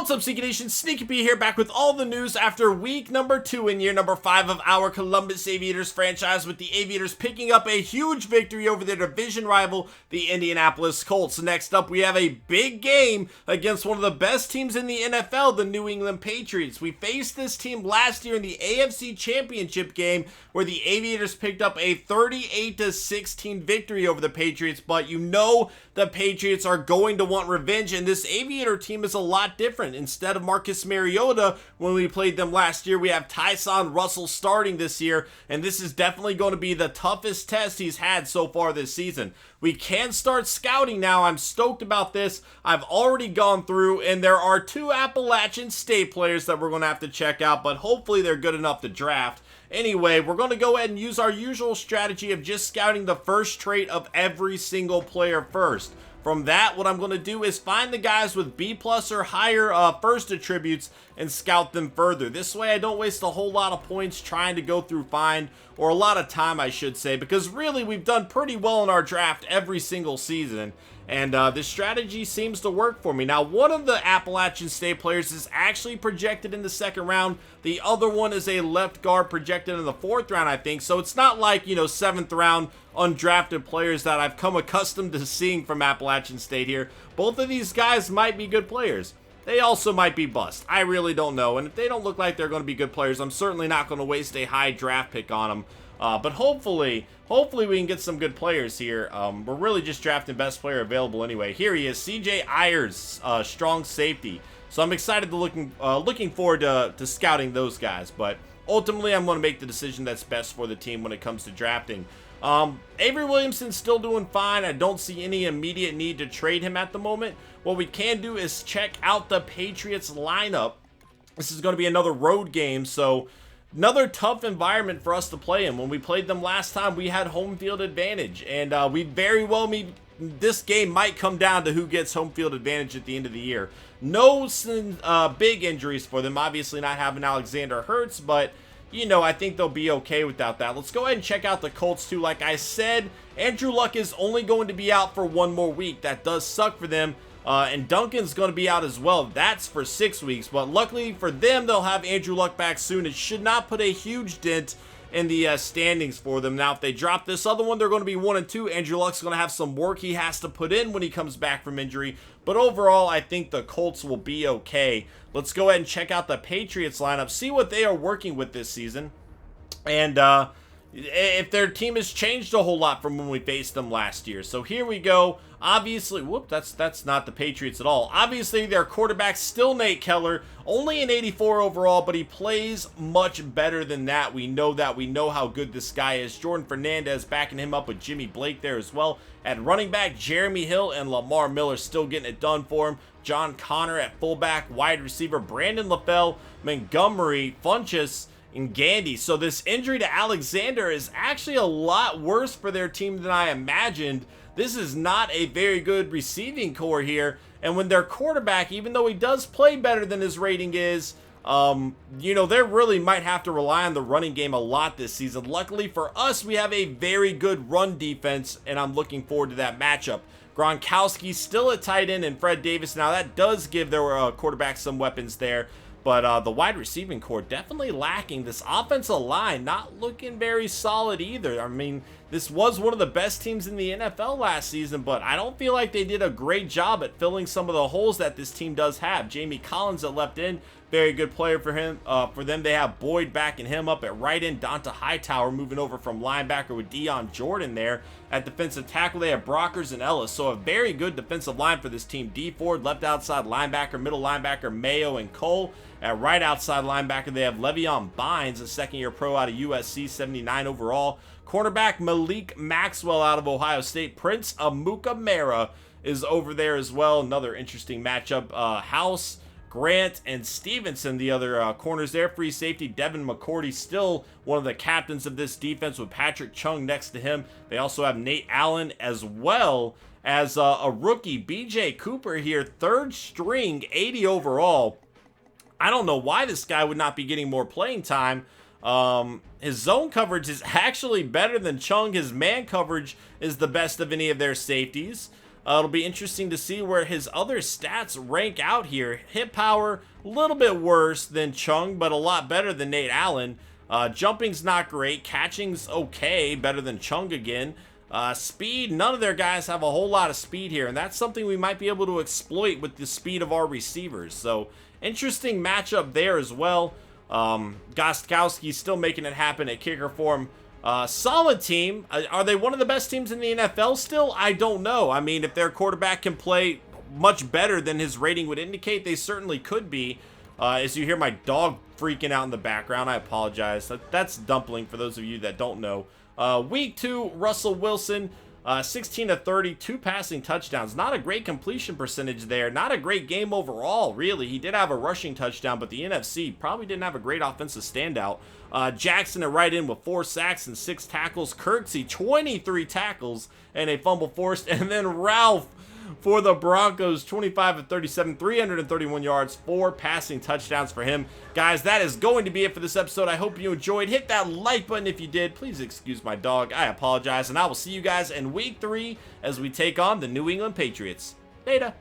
What's up, Sneaky Nation? Sneaky P here, back with all the news after week number 2 in year number 5 of our Columbus Aviators franchise, with the Aviators picking up a huge victory over their division rival, the Indianapolis Colts. Next up, we have a big game against one of the best teams in the NFL, the New England Patriots. We faced this team last year in the AFC Championship game, where the Aviators picked up a 38-16 victory over the Patriots, but you know the Patriots are going to want revenge, and this Aviator team is a lot different. Instead of Marcus Mariota, when we played them last year, we have Tyson Russell starting this year, and this is definitely going to be the toughest test he's had so far this season. We can start scouting now. I'm stoked about this. I've already gone through, and there are 2 Appalachian State players that we're going to have to check out, but hopefully they're good enough to draft. Anyway, we're going to go ahead and use our usual strategy of just scouting the first trait of every single player first. From that, what I'm going to do is find the guys with B+ or higher first attributes and scout them further. This way I don't waste a whole lot of points trying to go through find, or a lot of time I should say, because really we've done pretty well in our draft every single season. And this strategy seems to work for me. Now, one of the Appalachian State players is actually projected in the 2nd round. The other one is a left guard projected in the 4th round, I think. So it's not like, 7th round undrafted players that I've come accustomed to seeing from Appalachian State here. Both of these guys might be good players. They also might be bust. I really don't know. And if they don't look like they're going to be good players, I'm certainly not going to waste a high draft pick on them. But hopefully we can get some good players here. We're really just drafting best player available anyway. Here he is, CJ Ayers, strong safety. So I'm excited to looking forward to scouting those guys. But ultimately, I'm going to make the decision that's best for the team when it comes to drafting. Avery Williamson's still doing fine. I don't see any immediate need to trade him at the moment. What we can do is check out the Patriots lineup. This is going to be another road game, so another tough environment for us to play in. When we played them last time, we had home field advantage, and we very well this game might come down to who gets home field advantage at the end of the year. No big injuries for them, obviously not having Alexander Hurts, but I think they'll be okay without that. Let's go ahead and check out the Colts too. Like I said, Andrew Luck is only going to be out for 1 more week. That does suck for them. And Duncan's going to be out as well. That's for 6 weeks. But luckily for them, they'll have Andrew Luck back soon. It should not put a huge dent in the standings for them. Now, if they drop this other one, they're going to be 1 and 2. Andrew Luck's going to have some work he has to put in when he comes back from injury. But overall, I think the Colts will be okay. Let's go ahead and check out the Patriots lineup, see what they are working with this season. And if their team has changed a whole lot from when we faced them last year. So here we go. Obviously, that's not the Patriots at all. Obviously, their quarterback's still Nate Keller, only an 84 overall, but he plays much better than that. We know that. We know how good this guy is. Jordan Fernandez backing him up with Jimmy Blake there as well. At running back, Jeremy Hill and Lamar Miller still getting it done for him. John Connor at fullback, wide receiver, Brandon LaFell, Montgomery, Funchess, and Gandy. So this injury to Alexander is actually a lot worse for their team than I imagined. This is not a very good receiving core here. And when their quarterback, even though he does play better than his rating is, they really might have to rely on the running game a lot this season. Luckily for us, we have a very good run defense, and I'm looking forward to that matchup. Gronkowski still at tight end, and Fred Davis. Now, that does give their quarterback some weapons there. But the wide receiving core definitely lacking. This offensive line not looking very solid either. I mean, this was one of the best teams in the NFL last season, but I don't feel like they did a great job at filling some of the holes that this team does have. Jamie Collins at left end, very good player for him. For them, they have Boyd backing him up at right end. Donta Hightower moving over from linebacker with Deion Jordan there. At defensive tackle, they have Brockers and Ellis. So a very good defensive line for this team. D Ford, left outside linebacker, middle linebacker, Mayo and Cole. At right outside linebacker, they have Le'Veon Bynes, a second-year pro out of USC, 79 overall. Cornerback Malik Maxwell out of Ohio State. Prince Amukamara is over there as well. Another interesting matchup. House, Grant, and Stevenson, the other corners there. Free safety, Devin McCourty, still one of the captains of this defense with Patrick Chung next to him. They also have Nate Allen as well as a rookie, BJ Cooper here, 3rd string, 80 overall. I don't know why this guy would not be getting more playing time. His zone coverage is actually better than Chung. His man coverage is the best of any of their safeties. It'll be interesting to see where his other stats rank out here. Hit power, a little bit worse than Chung, but a lot better than Nate Allen. Jumping's not great. Catching's okay, better than Chung again. Speed, none of their guys have a whole lot of speed here, and that's something we might be able to exploit with the speed of our receivers. So, interesting matchup there as well. Gostkowski's still making it happen at kicker for him. Solid team. Are they one of the best teams in the NFL still? I don't know. I mean, if their quarterback can play much better than his rating would indicate, they certainly could be. As you hear my dog freaking out in the background, I apologize. That's Dumpling for those of you that don't know. Week 2, Russell Wilson, 16 of 30, 2 passing touchdowns. Not a great completion percentage there. Not a great game overall, really. He did have a rushing touchdown, but the NFC probably didn't have a great offensive standout. Jackson at right in with 4 sacks and 6 tackles. Kirksey, 23 tackles and a fumble forced. And then Ralph for the Broncos, 25 of 37, 331 yards, 4 passing touchdowns for him. Guys, that is going to be it for this episode. I hope you enjoyed. Hit that like button if you did. Please excuse my dog. I apologize. And I will see you guys in week 3 as we take on the New England Patriots. Later.